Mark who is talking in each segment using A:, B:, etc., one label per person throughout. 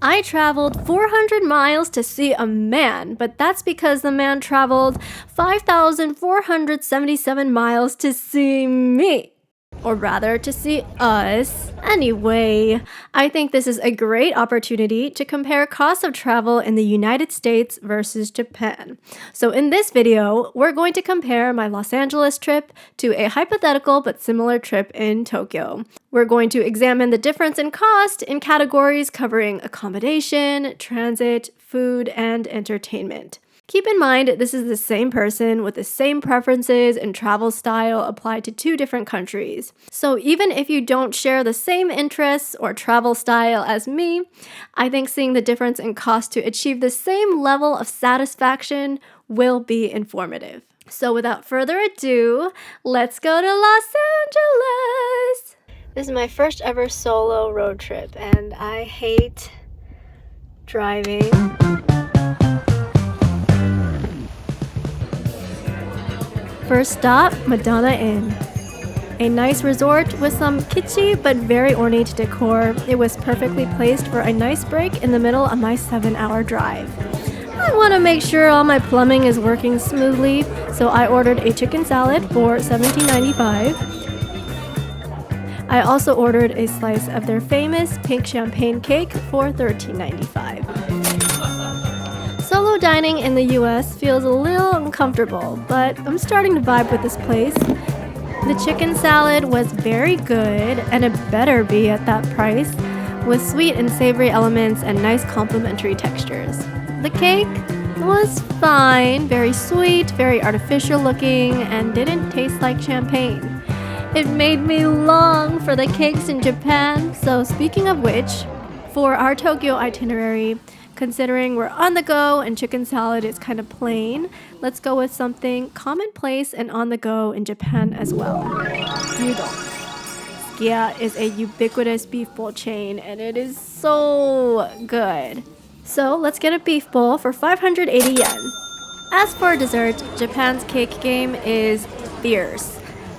A: I traveled 400 miles to see a man, but that's because the man traveled 5,477 miles to see me. Or rather, to see us. Anyway, I think this is a great opportunity to compare costs of travel in the United States versus Japan. So in this video, we're going to compare my Los Angeles trip to a hypothetical but similar trip in Tokyo. We're going to examine the difference in cost in categories covering accommodation, transit, food, and entertainment. Keep in mind, this is the same person with the same preferences and travel style applied to two different countries. So even if you don't share the same interests or travel style as me, I think seeing the difference in cost to achieve the same level of satisfaction will be informative. So without further ado, let's go to Los Angeles! This is my first ever solo road trip, and I hate driving. First stop, Madonna Inn. A nice resort with some kitschy but very ornate decor. It was perfectly placed for a nice break in the middle of my 7-hour drive. I want to make sure all my plumbing is working smoothly, so I ordered a chicken salad for $17.95. I also ordered a slice of their famous pink champagne cake for $13.95. Solo dining in the US feels a little uncomfortable, but I'm starting to vibe with this place. The chicken salad was very good, and it better be at that price, with sweet and savory elements and nice complementary textures. The cake was fine, very sweet, very artificial looking, and didn't taste like champagne. It made me long for the cakes in Japan, so speaking of which, for our Tokyo itinerary, considering we're on the go and chicken salad is kind of plain, let's go with something commonplace and on the go in Japan as well. Gyudon. Sukiya is a ubiquitous beef bowl chain, and it is so good. So let's get a beef bowl for 580 yen. As for dessert, Japan's cake game is fierce.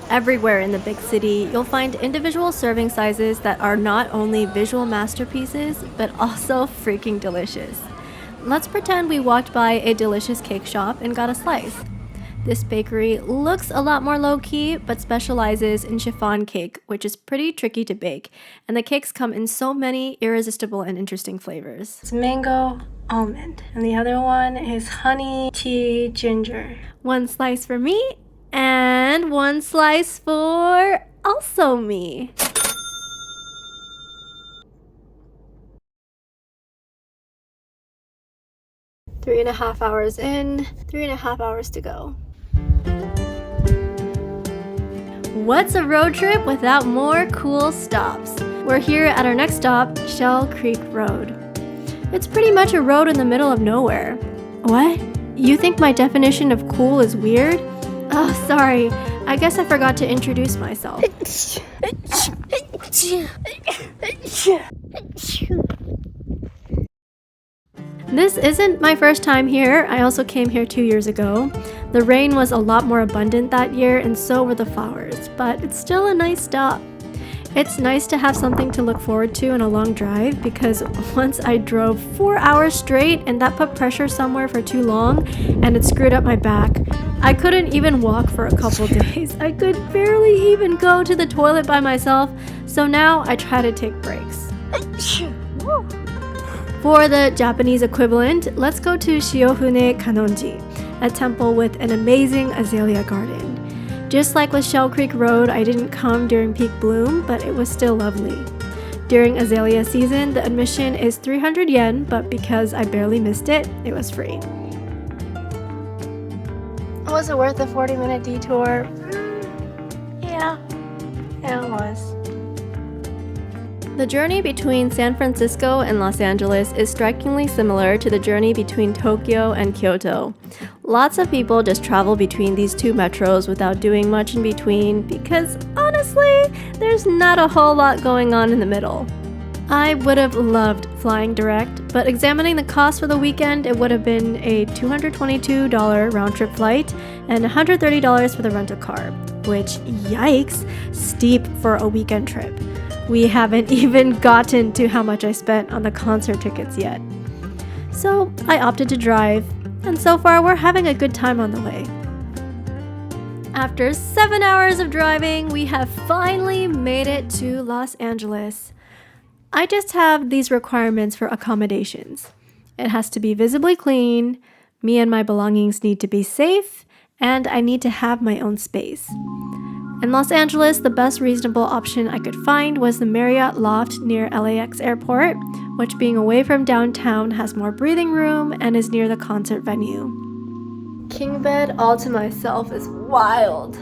A: Everywhere in the big city, you'll find individual serving sizes that are not only visual masterpieces, but also freaking delicious. Let's pretend we walked by a delicious cake shop and got a slice. This bakery looks a lot more low-key, but specializes in chiffon cake, which is pretty tricky to bake, and the cakes come in so many irresistible and interesting flavors. It's mango almond, and the other one is honey tea ginger. One slice for me, and one slice for also me. Three and a half hours in, 3.5 hours to go. What's a road trip without more cool stops? We're here at our next stop, Shell Creek Road. It's pretty much a road in the middle of nowhere. What? You think my definition of cool is weird? Oh, sorry. I guess I forgot to introduce myself. This isn't my first time here. I also came here 2 years ago. The rain was a lot more abundant that year, and so were the flowers, but it's still a nice stop. It's nice to have something to look forward to in a long drive, because once I drove 4 hours straight and that put pressure somewhere for too long and it screwed up my back. I couldn't even walk for a couple days. I could barely even go to the toilet by myself, so now I try to take breaks. For the Japanese equivalent, let's go to Shiofune Kanonji, a temple with an amazing azalea garden. Just like with Shell Creek Road, I didn't come during peak bloom, but it was still lovely. During azalea season, the admission is 300 yen, but because I barely missed it, it was free. Was it worth the 40-minute detour? Yeah, it was. The journey between San Francisco and Los Angeles is strikingly similar to the journey between Tokyo and Kyoto. Lots of people just travel between these two metros without doing much in between because, honestly, there's not a whole lot going on in the middle. I would have loved flying direct, but examining the cost for the weekend, it would have been a $222 round-trip flight and $130 for the rental car, which, yikes, steep for a weekend trip. We haven't even gotten to how much I spent on the concert tickets yet. So I opted to drive, and so far we're having a good time on the way. After 7 hours of driving, we have finally made it to Los Angeles. I just have these requirements for accommodations. It has to be visibly clean, me and my belongings need to be safe, and I need to have my own space. In Los Angeles, the best reasonable option I could find was the Marriott Loft near LAX Airport, which being away from downtown has more breathing room and is near the concert venue. King bed all to myself is wild.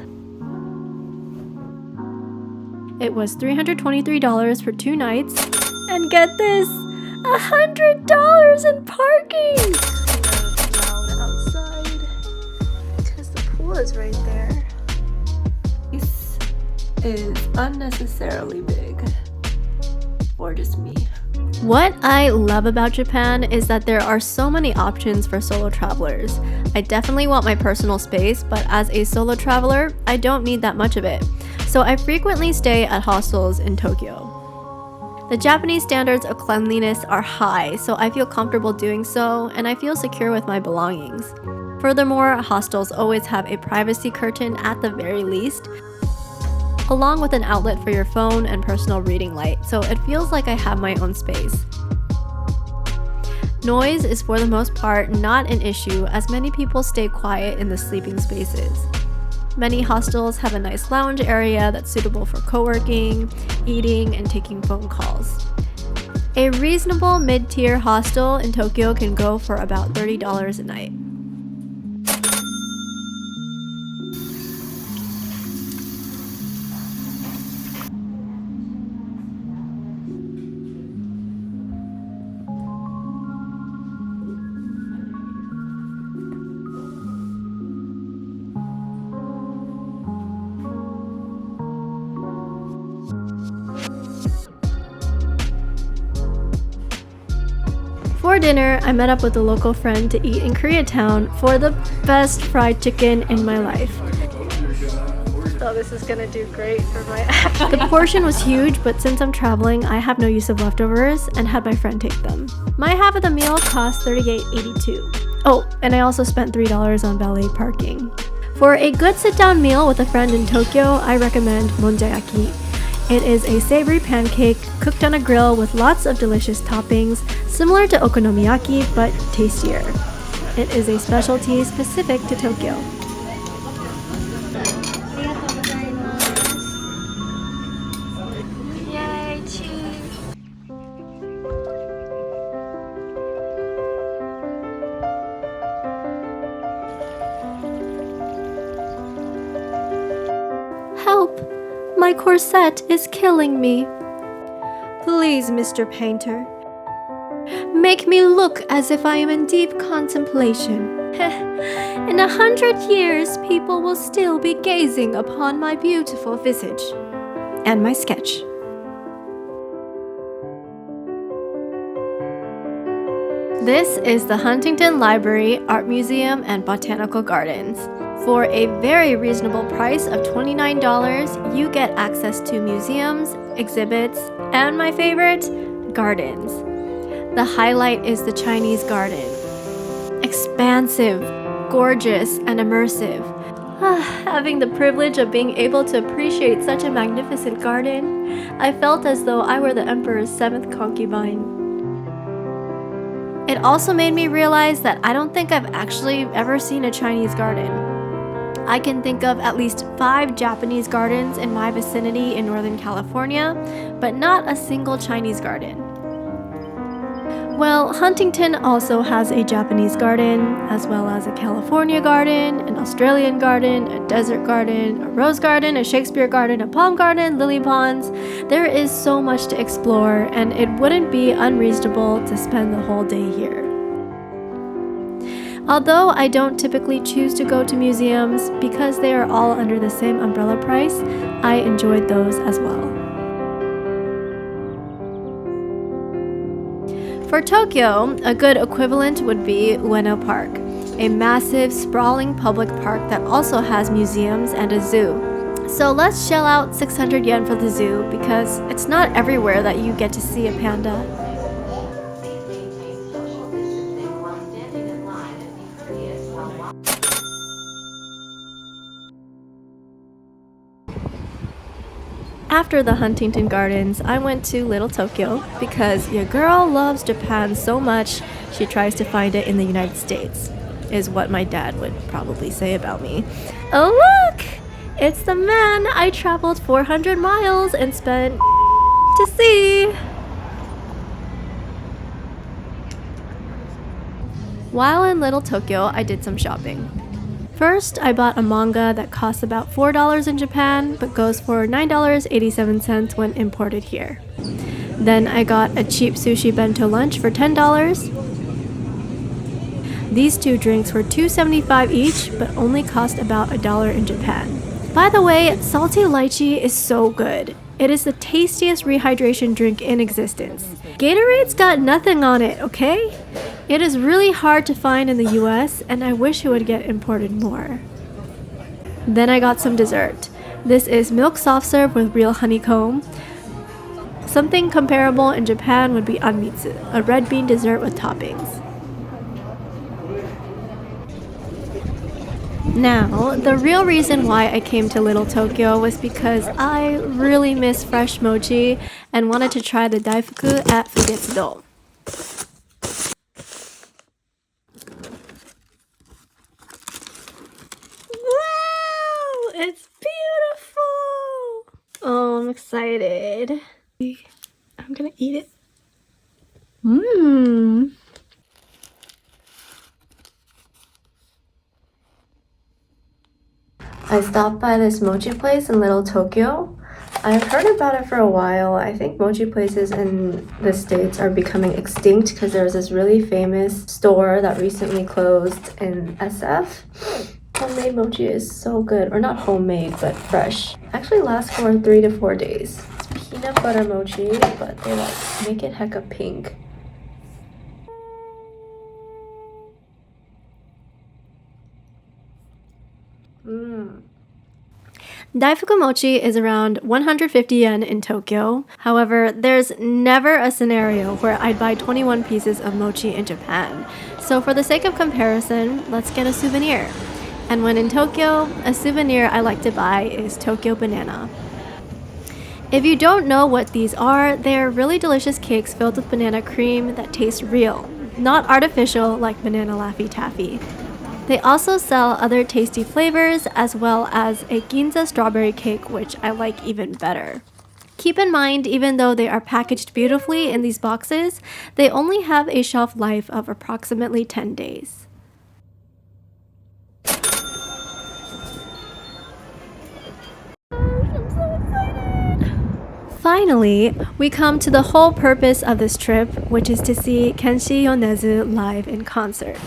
A: It was $323 for 2 nights, and get this, $100 in parking! It's loud outside, because the pool is right there. This is unnecessarily big, or just me. What I love about Japan is that there are so many options for solo travelers. I definitely want my personal space, but as a solo traveler, I don't need that much of it. So I frequently stay at hostels in Tokyo. The Japanese standards of cleanliness are high, so I feel comfortable doing so, and I feel secure with my belongings. Furthermore, hostels always have a privacy curtain at the very least, along with an outlet for your phone and personal reading light, so it feels like I have my own space. Noise is for the most part not an issue, as many people stay quiet in the sleeping spaces. Many hostels have a nice lounge area that's suitable for co-working, eating, and taking phone calls. A reasonable mid-tier hostel in Tokyo can go for about $30 a night. For dinner, I met up with a local friend to eat in Koreatown for the best fried chicken in my life. Oh, this is gonna do great for my appetite. The portion was huge, but since I'm traveling, I have no use of leftovers and had my friend take them. My half of the meal cost $38.82. Oh, and I also spent $3 on valet parking. For a good sit-down meal with a friend in Tokyo, I recommend monjayaki. It is a savory pancake cooked on a grill with lots of delicious toppings, similar to okonomiyaki but tastier. It is a specialty specific to Tokyo. Yay, cheese! Help! My corset is killing me. Please, Mr. Painter, make me look as if I am in deep contemplation. In 100 years, people will still be gazing upon my beautiful visage and my sketch. This is the Huntington Library, Art Museum, and Botanical Gardens. For a very reasonable price of $29, you get access to museums, exhibits, and my favorite, gardens. The highlight is the Chinese garden. Expansive, gorgeous, and immersive. Having the privilege of being able to appreciate such a magnificent garden, I felt as though I were the emperor's 7th concubine. It also made me realize that I don't think I've actually ever seen a Chinese garden. I can think of at least 5 Japanese gardens in my vicinity in Northern California, but not a single Chinese garden. Well, Huntington also has a Japanese garden, as well as a California garden, an Australian garden, a desert garden, a rose garden, a Shakespeare garden, a palm garden, lily ponds. There is so much to explore, and it wouldn't be unreasonable to spend the whole day here. Although I don't typically choose to go to museums because they are all under the same umbrella price, I enjoyed those as well. For Tokyo, a good equivalent would be Ueno Park, a massive, sprawling public park that also has museums and a zoo. So let's shell out 600 yen for the zoo because it's not everywhere that you get to see a panda. After the Huntington Gardens, I went to Little Tokyo because your girl loves Japan so much she tries to find it in the United States, is what my dad would probably say about me. Oh look! It's the man I traveled 400 miles and spent to see! While in Little Tokyo, I did some shopping. First, I bought a manga that costs about $4 in Japan, but goes for $9.87 when imported here. Then I got a cheap sushi bento lunch for $10. These two drinks were $2.75 each, but only cost about $1 in Japan. By the way, salty lychee is so good. It is the tastiest rehydration drink in existence. Gatorade's got nothing on it, okay? It is really hard to find in the US, and I wish it would get imported more. Then I got some dessert. This is milk soft serve with real honeycomb. Something comparable in Japan would be anmitsu, a red bean dessert with toppings. Now, the real reason why I came to Little Tokyo was because I really miss fresh mochi and wanted to try the daifuku at Fugetsudo. Wow! It's beautiful! Oh, I'm excited. I'm gonna eat it. Mmm. I stopped by this mochi place in Little Tokyo. I've heard about it for a while. I think mochi places in the States are becoming extinct because there's this really famous store that recently closed in SF. Homemade mochi is so good. Or not homemade, but fresh. Actually lasts for 3 to 4 days. It's peanut butter mochi, but they make it hecka pink. Daifuku mochi is around 150 yen in Tokyo. However, there's never a scenario where I'd buy 21 pieces of mochi in Japan. So for the sake of comparison, let's get a souvenir. And when in Tokyo, a souvenir I like to buy is Tokyo banana. If you don't know what these are, they're really delicious cakes filled with banana cream that taste real, not artificial like banana Laffy Taffy. They also sell other tasty flavors as well as a Ginza strawberry cake, which I like even better. Keep in mind, even though they are packaged beautifully in these boxes, they only have a shelf life of approximately 10 days. Finally, we come to the whole purpose of this trip, which is to see Kenshi Yonezu live in concert.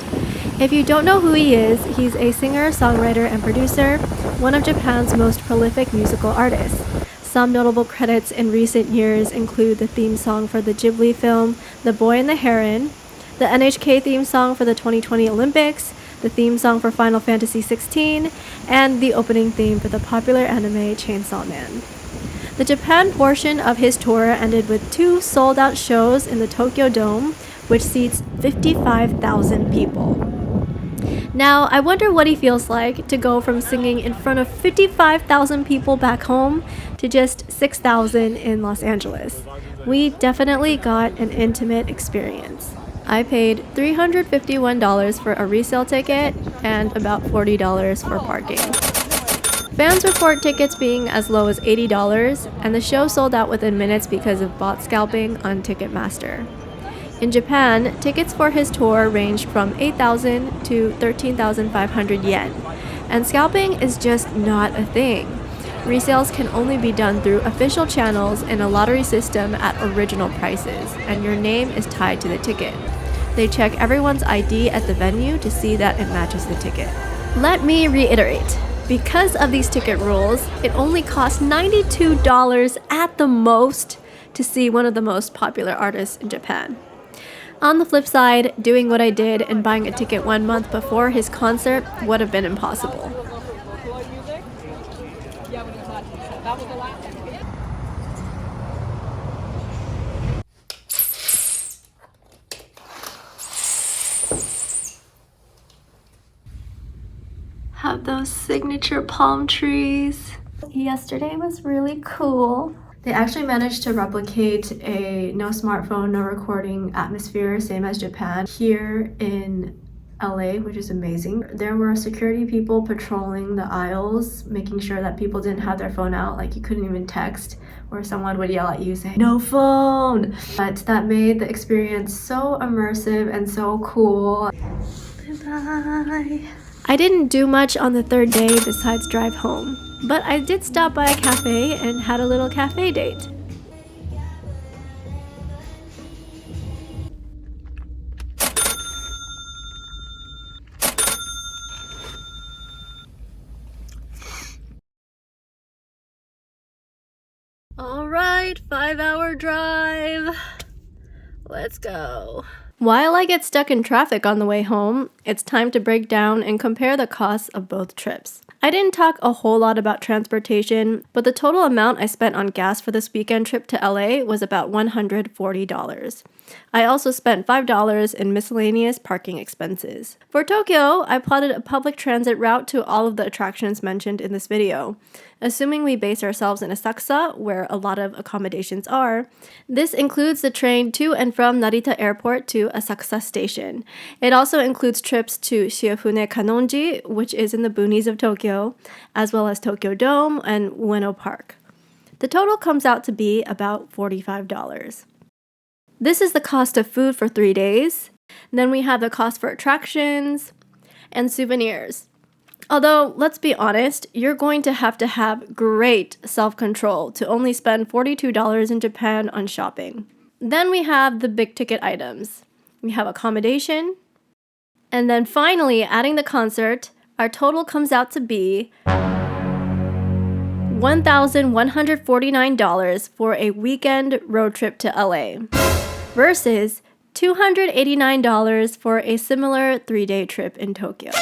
A: If you don't know who he is, he's a singer, songwriter, and producer, one of Japan's most prolific musical artists. Some notable credits in recent years include the theme song for the Ghibli film The Boy and the Heron, the NHK theme song for the 2020 Olympics, the theme song for Final Fantasy XVI, and the opening theme for the popular anime Chainsaw Man. The Japan portion of his tour ended with 2 sold-out shows in the Tokyo Dome, which seats 55,000 people. Now, I wonder what he feels like to go from singing in front of 55,000 people back home to just 6,000 in Los Angeles. We definitely got an intimate experience. I paid $351 for a resale ticket and about $40 for parking. Fans report tickets being as low as $80, and the show sold out within minutes because of bot scalping on Ticketmaster. In Japan, tickets for his tour ranged from 8,000 to 13,500 yen, and scalping is just not a thing. Resales can only be done through official channels in a lottery system at original prices, and your name is tied to the ticket. They check everyone's ID at the venue to see that it matches the ticket. Let me reiterate. Because of these ticket rules, it only costs $92 at the most to see one of the most popular artists in Japan. On the flip side, doing what I did and buying a ticket 1 month before his concert would have been impossible. Have those signature palm trees. Yesterday was really cool. They actually managed to replicate a no smartphone, no recording atmosphere, same as Japan, here in LA, which is amazing. There were security people patrolling the aisles, making sure that people didn't have their phone out, like you couldn't even text, or someone would yell at you saying, "No phone!" But that made the experience so immersive and so cool. Bye-bye. I didn't do much on the third day besides drive home, but I did stop by a cafe and had a little cafe date. All right, 5-hour drive. Let's go. While I get stuck in traffic on the way home, it's time to break down and compare the costs of both trips. I didn't talk a whole lot about transportation, but the total amount I spent on gas for this weekend trip to LA was about $140. I also spent $5 in miscellaneous parking expenses. For Tokyo, I plotted a public transit route to all of the attractions mentioned in this video. Assuming we base ourselves in Asakusa, where a lot of accommodations are, this includes the train to and from Narita Airport to Asakusa Station. It also includes trips to Shiofune Kanonji, which is in the boonies of Tokyo, as well as Tokyo Dome and Ueno Park. The total comes out to be about $45. This is the cost of food for 3 days. Then we have the cost for attractions and souvenirs. Although, let's be honest, you're going to have great self-control to only spend $42 in Japan on shopping. Then we have the big ticket items. We have accommodation. And then finally, adding the concert, our total comes out to be $1,149 for a weekend road trip to LA versus $289 for a similar 3-day trip in Tokyo.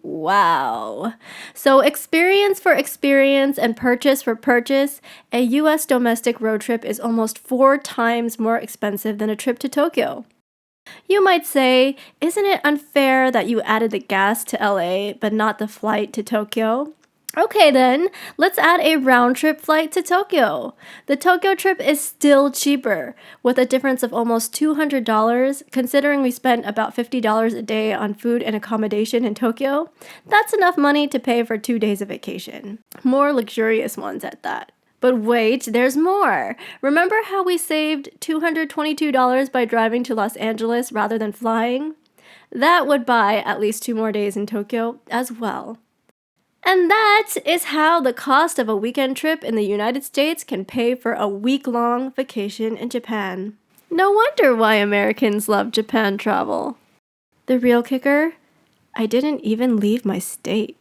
A: Wow. So experience for experience and purchase for purchase, a US domestic road trip is almost 4 times more expensive than a trip to Tokyo. You might say, isn't it unfair that you added the gas to LA but not the flight to Tokyo? Okay then, let's add a round-trip flight to Tokyo. The Tokyo trip is still cheaper, with a difference of almost $200, considering we spent about $50 a day on food and accommodation in Tokyo. That's enough money to pay for 2 days of vacation. More luxurious ones at that. But wait, there's more! Remember how we saved $222 by driving to Los Angeles rather than flying? That would buy at least 2 more days in Tokyo as well. And that is how the cost of a weekend trip in the United States can pay for a week-long vacation in Japan. No wonder why Americans love Japan travel. The real kicker? I didn't even leave my state.